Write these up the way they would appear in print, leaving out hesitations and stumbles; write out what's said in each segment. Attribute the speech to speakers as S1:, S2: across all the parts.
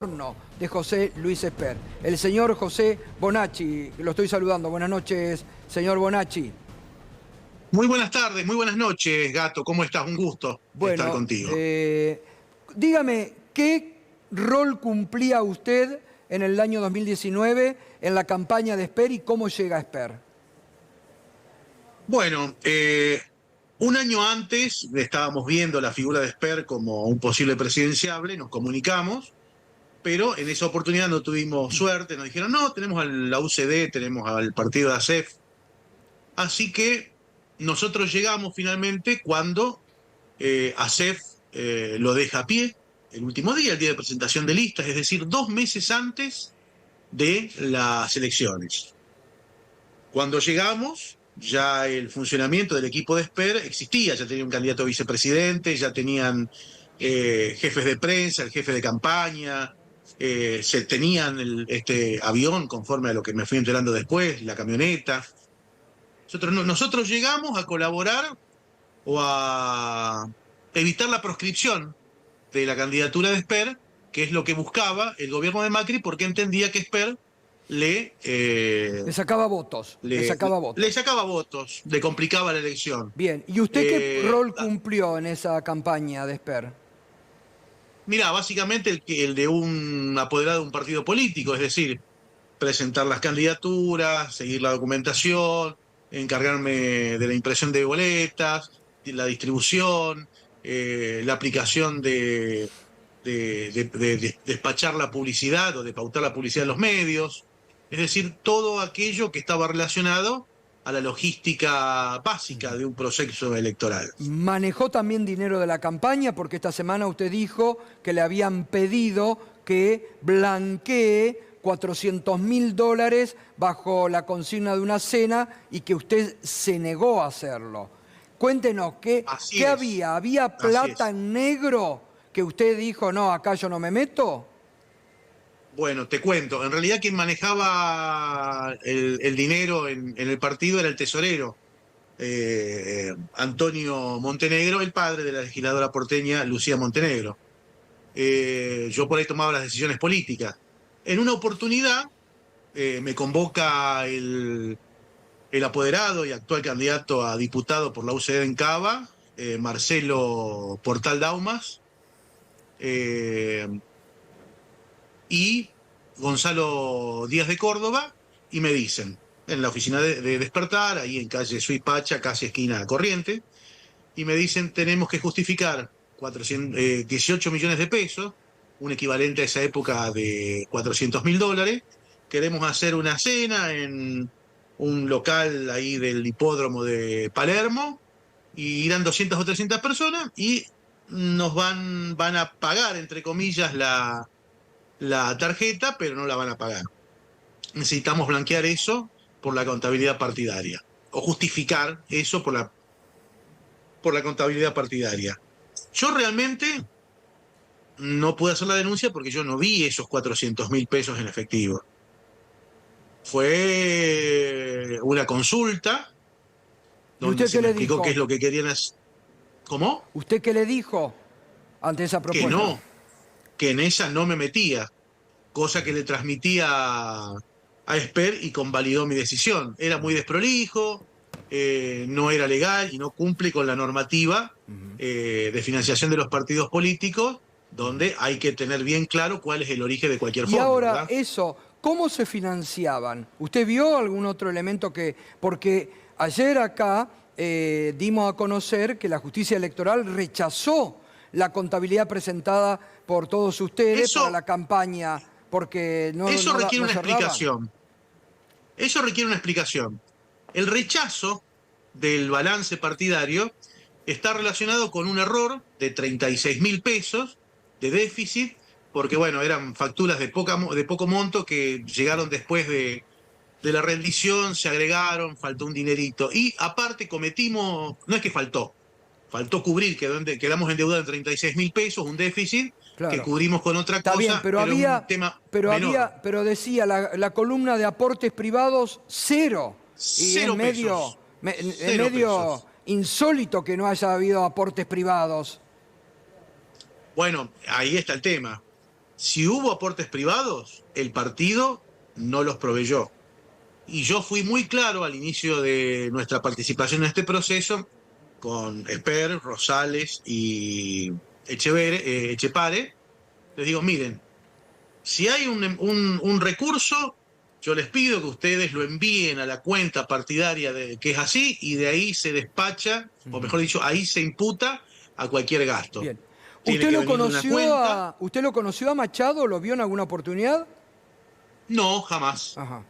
S1: de José Luis Esper. El señor José Bonacci, lo estoy saludando. Buenas noches, señor Bonacci.
S2: Muy buenas tardes, muy buenas noches, Gato. ¿Cómo estás? Un gusto estar
S1: Bueno,
S2: contigo.
S1: dígame, ¿qué rol cumplía usted en el año 2019 en la campaña de Esper y cómo llega a Esper?
S2: Bueno, un año antes estábamos viendo la figura de Esper como un posible presidenciable, nos comunicamos, pero en esa oportunidad no tuvimos suerte, nos dijeron, no, tenemos a la UCD, tenemos al partido de ASEF, así que nosotros llegamos finalmente cuando ASEF lo deja a pie, el último día, el día de presentación de listas, es decir, 2 meses antes de las elecciones. Cuando llegamos, ya el funcionamiento del equipo de Esper existía, ya tenía un candidato a vicepresidente, ya tenían jefes de prensa, el jefe de campaña, se tenían este avión, conforme a lo que me fui enterando después, la camioneta. Nosotros llegamos a colaborar o a evitar la proscripción de la candidatura de Esper, que es lo que buscaba el gobierno de Macri, porque entendía que Esper
S1: Le sacaba votos, le sacaba
S2: le
S1: votos.
S2: sacaba votos, le complicaba la elección.
S1: Bien, ¿y usted qué rol
S2: Ah,
S1: cumplió en esa campaña de Esper?
S2: Mira, básicamente el de un apoderado de un partido político, es decir, presentar las candidaturas, seguir la documentación, encargarme de la impresión de boletas, de la distribución, la aplicación de despachar la publicidad o de pautar la publicidad en los medios, es decir, todo aquello que estaba relacionado a la logística básica de un proceso electoral.
S1: Manejó también dinero de la campaña porque esta semana usted dijo que le habían pedido que blanquee $400.000 bajo la consigna de una cena y que usted se negó a hacerlo. Cuéntenos,
S2: Así
S1: ¿qué
S2: es,
S1: había? ¿Había
S2: así
S1: plata
S2: es.
S1: en negro que usted dijo, no, acá yo no me meto?
S2: Bueno, te cuento, en realidad quien manejaba el dinero en el partido era el tesorero, Antonio Montenegro, el padre de la legisladora porteña Lucía Montenegro. Yo por ahí tomaba las decisiones políticas. En una oportunidad me convoca el apoderado y actual candidato a diputado por la UCD en Cava, Marcelo Portal Daumas, eh, y Gonzalo Díaz de Córdoba, y me dicen, en la oficina de Despertar, ahí en calle Suipacha, casi esquina Corriente, y me dicen, tenemos que justificar 18 millones de pesos, un equivalente a esa época de $400.000. Queremos hacer una cena en un local ahí del hipódromo de Palermo, y irán 200 o 300 personas, y nos van a pagar, entre comillas, la tarjeta, pero no la van a pagar. Necesitamos blanquear eso por la contabilidad partidaria, o justificar eso por la contabilidad partidaria. Yo realmente no pude hacer la denuncia porque yo no vi esos 400.000 pesos en efectivo. Fue una consulta
S1: ¿Y
S2: donde
S1: usted
S2: se
S1: qué
S2: me
S1: le
S2: explicó qué es
S1: dijo?
S2: lo que querían hacer. ¿Cómo?
S1: ¿Usted qué le dijo ante esa
S2: Que
S1: propuesta?
S2: no, que en esa no me metía, cosa que le transmitía a Esper y convalidó mi decisión. Era muy desprolijo, no era legal y no cumple con la normativa de financiación de los partidos políticos, donde hay que tener bien claro cuál es el origen de cualquier
S1: Y
S2: fondo,
S1: ahora,
S2: ¿verdad?
S1: eso, ¿cómo se financiaban? ¿Usted vio algún otro elemento que...? Porque ayer acá dimos a conocer que la justicia electoral rechazó la contabilidad presentada por todos ustedes para
S2: Eso,
S1: la campaña, porque
S2: eso requiere
S1: no
S2: una
S1: cerraban.
S2: explicación. Eso requiere una explicación. El rechazo del balance partidario está relacionado con un error de 36.000 pesos de déficit, porque bueno, eran facturas de poco monto que llegaron después de la rendición, se agregaron, faltó un dinerito. Y aparte cometimos, no es que faltó cubrir, quedamos endeudados en 36.000 pesos, un déficit que
S1: Claro.
S2: cubrimos con otra
S1: Está bien,
S2: cosa, pero es un tema menor.
S1: pero decía la columna de aportes privados cero. Y es
S2: Cero pesos,
S1: es
S2: cero
S1: medio
S2: pesos.
S1: insólito que no haya habido aportes privados.
S2: Bueno, ahí está el tema. Si hubo aportes privados, el partido no los proveyó. Y yo fui muy claro al inicio de nuestra participación en este proceso con Esper, Rosales y Echepare. Les digo, miren, si hay un recurso, yo les pido que ustedes lo envíen a la cuenta partidaria que es así, y de ahí se despacha, o mejor dicho, ahí se imputa a cualquier gasto.
S1: Bien.
S2: Tiene
S1: ¿Usted
S2: que
S1: lo
S2: venir de una
S1: conoció
S2: cuenta.
S1: usted lo conoció a Machado? ¿Lo vio en alguna oportunidad?
S2: No, jamás.
S1: Ajá.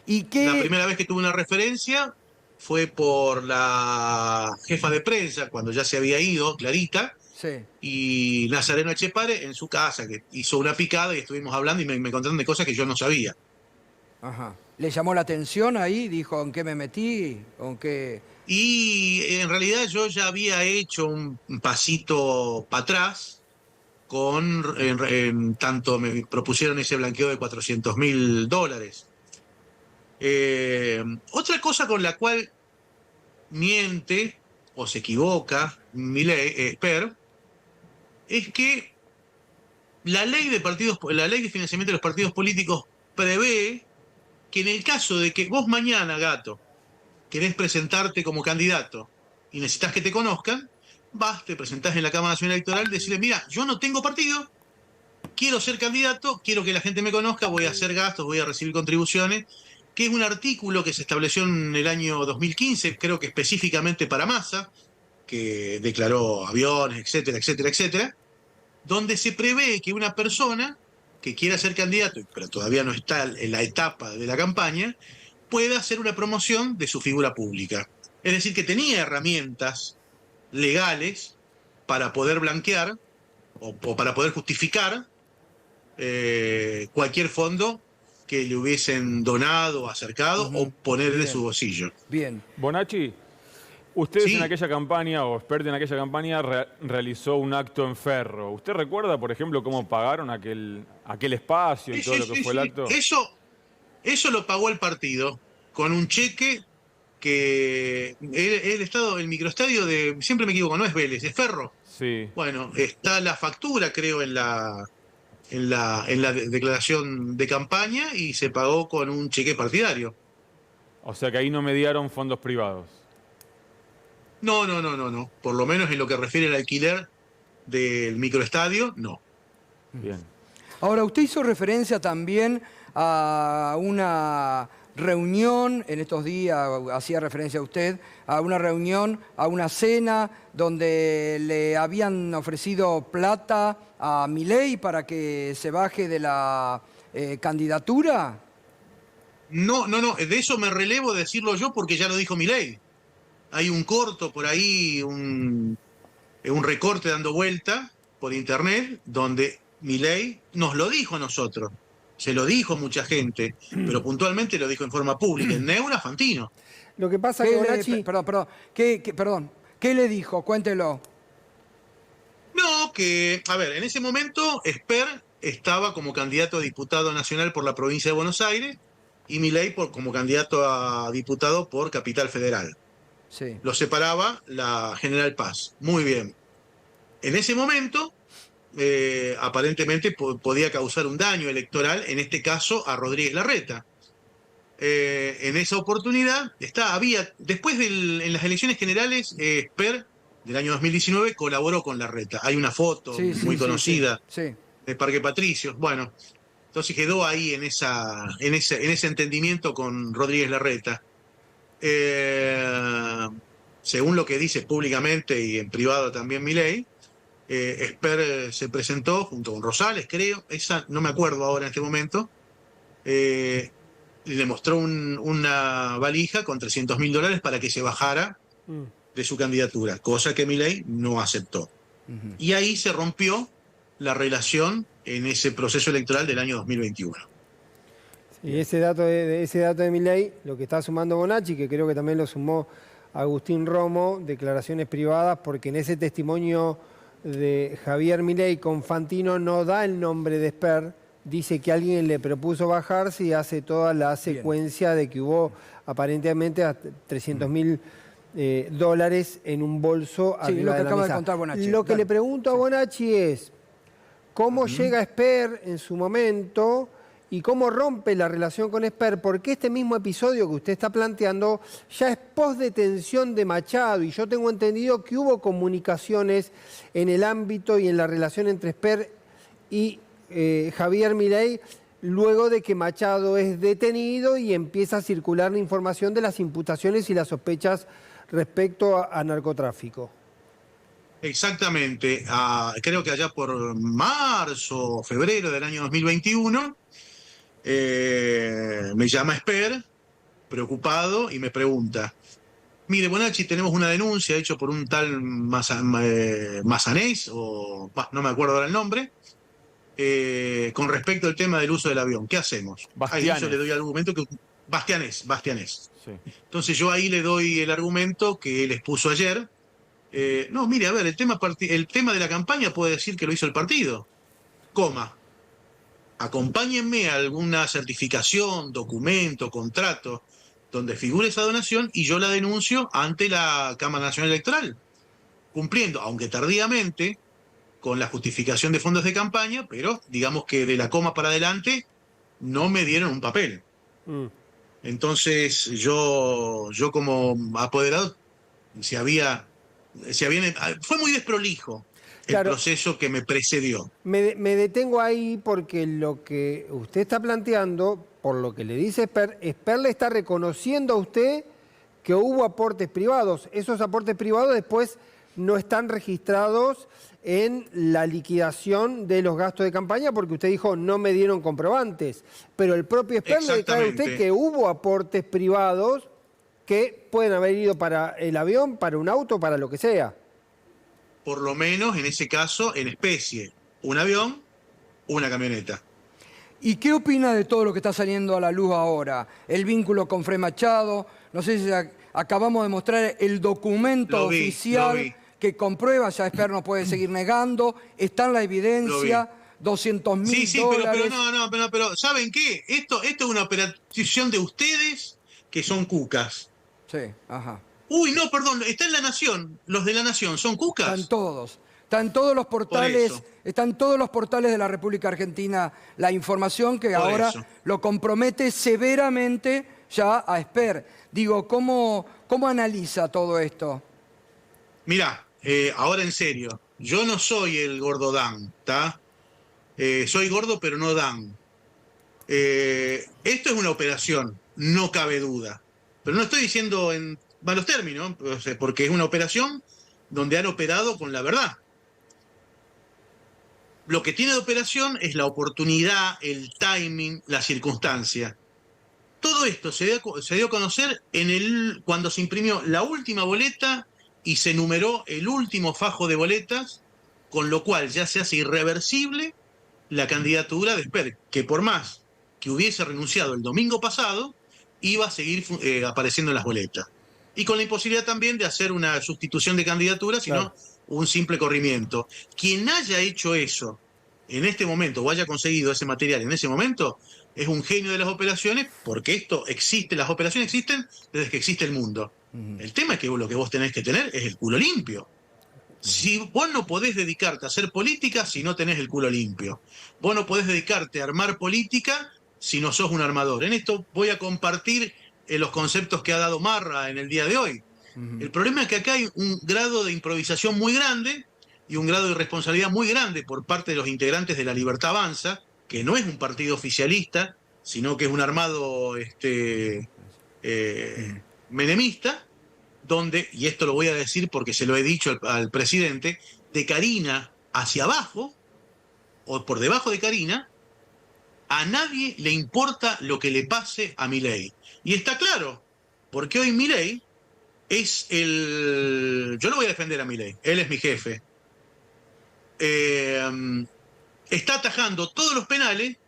S1: ¿Y
S2: La
S1: qué?
S2: primera vez que tuve una referencia fue por la jefa de prensa, cuando ya se había ido, Clarita,
S1: Sí.
S2: y Nazareno Echepare en su casa, que hizo una picada y estuvimos hablando y me contaron de cosas que yo no sabía.
S1: Ajá. ¿Le llamó la atención ahí? Dijo, ¿en qué me metí? ¿O en qué?
S2: Y en realidad yo ya había hecho un pasito para atrás, tanto me propusieron ese blanqueo de $400.000. Otra cosa con la cual miente o se equivoca Esper, es que la ley de financiamiento de los partidos políticos prevé que en el caso de que vos mañana, Gato, querés presentarte como candidato y necesitas que te conozcan, vas, te presentás en la Cámara Nacional Electoral, decirle, mira, yo no tengo partido, quiero ser candidato, quiero que la gente me conozca, voy a hacer gastos, voy a recibir contribuciones, que es un artículo que se estableció en el año 2015, creo que específicamente para Massa, que declaró aviones, etcétera, etcétera, etcétera, donde se prevé que una persona que quiera ser candidato, pero todavía no está en la etapa de la campaña, pueda hacer una promoción de su figura pública. Es decir, que tenía herramientas legales para poder blanquear o para poder justificar cualquier fondo que le hubiesen donado, acercado o poner de su
S1: Bien,
S2: bolsillo.
S1: bien.
S3: Bonacci, ustedes en
S2: Sí,
S3: aquella campaña, o Expert en aquella campaña, realizó un acto en Ferro. ¿Usted recuerda, por ejemplo, cómo pagaron aquel espacio y
S2: sí,
S3: todo
S2: sí,
S3: lo que
S2: sí,
S3: fue el
S2: sí.
S3: acto?
S2: Eso lo pagó el partido con un cheque que el microestadio de, siempre me equivoco, no es Vélez, es Ferro.
S3: Sí.
S2: Bueno, está la factura, creo, en la declaración de campaña y se pagó con un cheque partidario.
S3: O sea que ahí no mediaron fondos privados.
S2: No, no, no, no, no. Por lo menos en lo que refiere al alquiler del microestadio, no.
S3: Bien.
S1: Ahora, usted hizo referencia también a una reunión, en estos días hacía referencia a usted, a una reunión, a una cena donde le habían ofrecido plata a Milei para que se baje de la candidatura.
S2: No, no, no. De eso me relevo de decirlo yo porque ya lo dijo Milei. Hay un corto por ahí, un recorte dando vuelta por internet, donde Milei nos lo dijo a nosotros. Se lo dijo mucha gente, pero puntualmente lo dijo en forma pública. En Neura, Fantino.
S4: Lo que pasa que Bonacci,
S1: Perdón, perdón, ¿qué le dijo? Cuéntelo.
S2: No, que, a ver, en ese momento Esper estaba como candidato a diputado nacional por la provincia de Buenos Aires y Milei como candidato a diputado por Capital Federal.
S1: Sí.
S2: Lo separaba la General Paz. Muy bien. En ese momento, aparentemente podía causar un daño electoral, en este caso a Rodríguez Larreta. En esa oportunidad, después en las elecciones generales, Esper, del año 2019, colaboró con Larreta. Hay una foto
S1: Sí, sí,
S2: muy
S1: sí, sí,
S2: conocida
S1: sí.
S2: de Parque Patricios. Bueno, entonces quedó ahí en ese entendimiento con Rodríguez Larreta. Según lo que dice públicamente y en privado también Milei, Esper se presentó junto con Rosales, creo, esa no me acuerdo ahora en este momento, y le mostró una valija con $300.000 para que se bajara de su candidatura, cosa que Milei no aceptó. Y ahí se rompió la relación en ese proceso electoral del año 2021.
S4: y ese dato de Milei, lo que está sumando Bonacci, que creo que también lo sumó Agustín Romo, declaraciones privadas, porque en ese testimonio de Javier Milei con Fantino no da el nombre de Esper, dice que alguien le propuso bajarse y hace toda la secuencia de que hubo aparentemente $300.000 en un bolso
S1: Sí,
S4: arriba
S1: lo que
S4: de la
S1: acaba de
S4: mesa.
S1: contar Bonacci.
S4: Lo que
S1: Dale.
S4: le pregunto a Bonacci es, cómo llega Esper en su momento y cómo rompe la relación con Esper, porque este mismo episodio que usted está planteando ya es post-detención de Machado, y yo tengo entendido que hubo comunicaciones en el ámbito y en la relación entre Esper y Javier Milei, luego de que Machado es detenido y empieza a circular la información de las imputaciones y las sospechas respecto a narcotráfico.
S2: Exactamente. Creo que allá por marzo o febrero del año 2021, me llama Esper, preocupado, y me pregunta: mire, Bonacci, tenemos una denuncia hecha por un tal Massanés, no me acuerdo ahora el nombre, con respecto al tema del uso del avión. ¿Qué hacemos? Ahí yo le doy el argumento que... Bastianés.
S3: Sí.
S2: Entonces yo ahí le doy el argumento que él expuso ayer. No, mire, a ver, el tema de la campaña puede decir que lo hizo el partido. Acompáñenme a alguna certificación, documento, contrato, donde figure esa donación, y yo la denuncio ante la Cámara Nacional Electoral, cumpliendo, aunque tardíamente, con la justificación de fondos de campaña, pero digamos que de la coma para adelante no me dieron un papel. Entonces yo como apoderado, fue muy desprolijo el proceso que me precedió.
S4: Me detengo ahí porque lo que usted está planteando, por lo que le dice Esper le está reconociendo a usted que hubo aportes privados. Esos aportes privados después no están registrados en la liquidación de los gastos de campaña, porque usted dijo no me dieron comprobantes. Pero el propio Esper le declara a usted que hubo aportes privados que pueden haber ido para el avión, para un auto, para lo que sea.
S2: Por lo menos en ese caso, en especie, un avión, una camioneta.
S1: ¿Y qué opina de todo lo que está saliendo a la luz ahora? El vínculo con Frei Machado, no sé si acabamos de mostrar el documento oficial que comprueba, ya Esper no puede seguir negando, está en la evidencia, 200.000 dólares.
S2: Pero ¿saben qué? Esto es una operación de ustedes que son cucas.
S1: Sí, ajá.
S2: Uy, no, perdón, está en La Nación. Los de La Nación, ¿son cucas?
S1: Están todos. Están todos los portales, están todos los portales de la República Argentina la información que ahora lo compromete severamente ya a Esper. Digo, ¿cómo analiza todo esto?
S2: Mirá, ahora en serio, yo no soy el gordo Dan, ¿está? Soy gordo pero no Dan. Esto es una operación, no cabe duda. Pero no estoy diciendo en malos términos, porque es una operación donde han operado con la verdad. Lo que tiene de operación es la oportunidad, el timing, la circunstancia. Todo esto se dio a conocer cuando se imprimió la última boleta y se numeró el último fajo de boletas, con lo cual ya se hace irreversible la candidatura de Esper, que por más que hubiese renunciado el domingo pasado, iba a seguir apareciendo en las boletas. Y con la imposibilidad también de hacer una sustitución de candidatura, sino un simple corrimiento. Quien haya hecho eso en este momento, o haya conseguido ese material en ese momento, es un genio de las operaciones, porque esto existe, las operaciones existen desde que existe el mundo. El tema es que lo que vos tenés que tener es el culo limpio. Si vos no podés dedicarte a hacer política si no tenés el culo limpio. Vos no podés dedicarte a armar política si no sos un armador. En esto voy a compartir los conceptos que ha dado Marra en el día de hoy. El problema es que acá hay un grado de improvisación muy grande y un grado de irresponsabilidad muy grande por parte de los integrantes de La Libertad Avanza, que no es un partido oficialista, sino que es un armado menemista, donde, y esto lo voy a decir porque se lo he dicho al presidente, de Karina hacia abajo, o por debajo de Karina, a nadie le importa lo que le pase a Milei. Y está claro, porque hoy Milei es el... Yo lo voy a defender a Milei, él es mi jefe. Está atajando todos los penales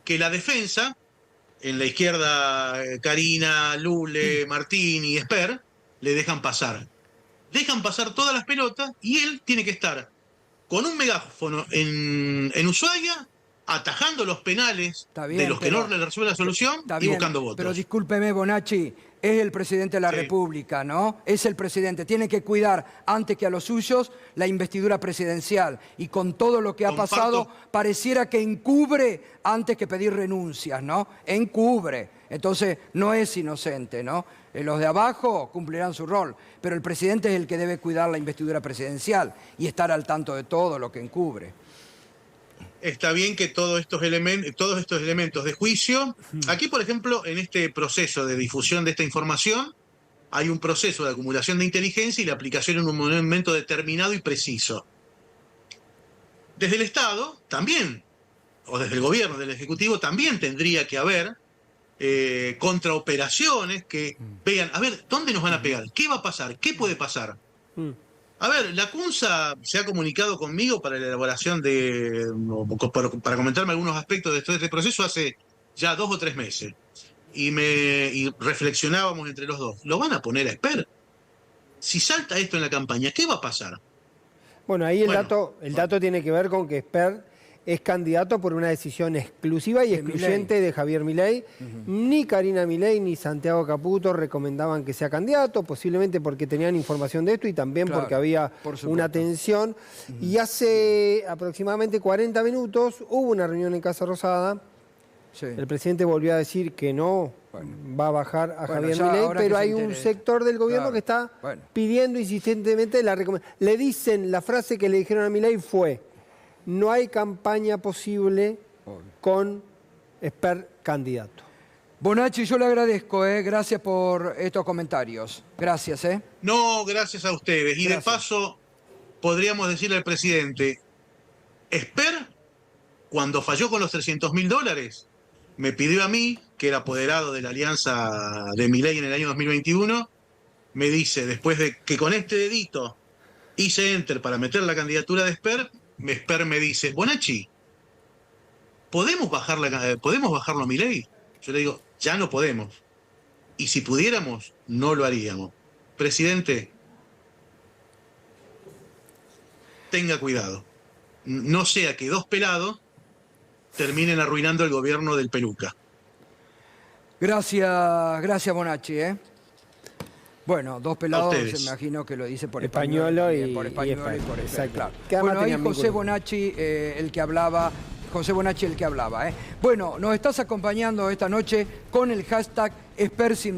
S2: que la defensa, en la izquierda Karina, Lule, Martín y Esper, le dejan pasar. Dejan pasar todas las pelotas y él tiene que estar con un megáfono en Ushuaia atajando los penales
S1: Está bien,
S2: de los que
S1: pero-
S2: no le resuelve la solución
S1: Está
S2: y
S1: bien,
S2: buscando votos.
S1: pero discúlpeme, Bonacci, es el presidente de la
S2: Sí.
S1: República, ¿no? Es el presidente. Tiene que cuidar, antes que a los suyos, la investidura presidencial. Y con todo lo que ha
S2: Comparto.
S1: pasado, pareciera que encubre antes que pedir renuncias, ¿no? Encubre. Entonces, no es inocente, ¿no? Los de abajo cumplirán su rol, pero el presidente es el que debe cuidar la investidura presidencial y estar al tanto de todo lo que encubre.
S2: Está bien que todos estos elementos de juicio, aquí por ejemplo, en este proceso de difusión de esta información, hay un proceso de acumulación de inteligencia y la aplicación en un momento determinado y preciso. Desde el Estado también, o desde el gobierno, del Ejecutivo, también tendría que haber contraoperaciones que vean, a ver, ¿dónde nos van a pegar? ¿Qué va a pasar? ¿Qué puede pasar? A ver, la CUNSA se ha comunicado conmigo para la elaboración para comentarme algunos aspectos de todo este proceso hace ya 2 o 3 meses. Y reflexionábamos entre los dos. ¿Lo van a poner a Esper? Si salta esto en la campaña, ¿qué va a pasar?
S4: Bueno, ahí el dato tiene que ver con que Esper es candidato por una decisión exclusiva y excluyente de Javier Milei. Ni Karina Milei ni Santiago Caputo recomendaban que sea candidato, posiblemente porque tenían información de esto y también porque había una tensión. Y hace aproximadamente 40 minutos hubo una reunión en Casa Rosada.
S1: Sí.
S4: El presidente volvió a decir que no va a bajar a Javier Milei, pero hay un sector del gobierno que está pidiendo insistentemente la recomendación. Le dicen, la frase que le dijeron a Milei fue: no hay campaña posible con Esper candidato.
S1: Bonacci, yo le agradezco, gracias por estos comentarios. Gracias,
S2: No, gracias a ustedes. Y de paso, podríamos decirle al presidente, Esper, cuando falló con los $300.000, me pidió a mí, que era apoderado de la alianza de Milei en el año 2021, me dice, después de que con este dedito hice enter para meter la candidatura de Esper me dice, Bonacci, ¿podemos bajarlo a Milei? Yo le digo, ya no podemos. Y si pudiéramos, no lo haríamos. Presidente, tenga cuidado. No sea que 2 pelados terminen arruinando el gobierno del Peluca.
S1: Gracias Bonacci, Bueno, 2 pelados, me imagino que lo dice por
S4: Españolo y
S1: por Españolo y por
S4: exacto.
S1: claro.
S4: Que
S1: Bueno, ahí
S4: tenían
S1: José Bonacci, el que hablaba. Bueno, nos estás acompañando esta noche con el hashtag Esper sin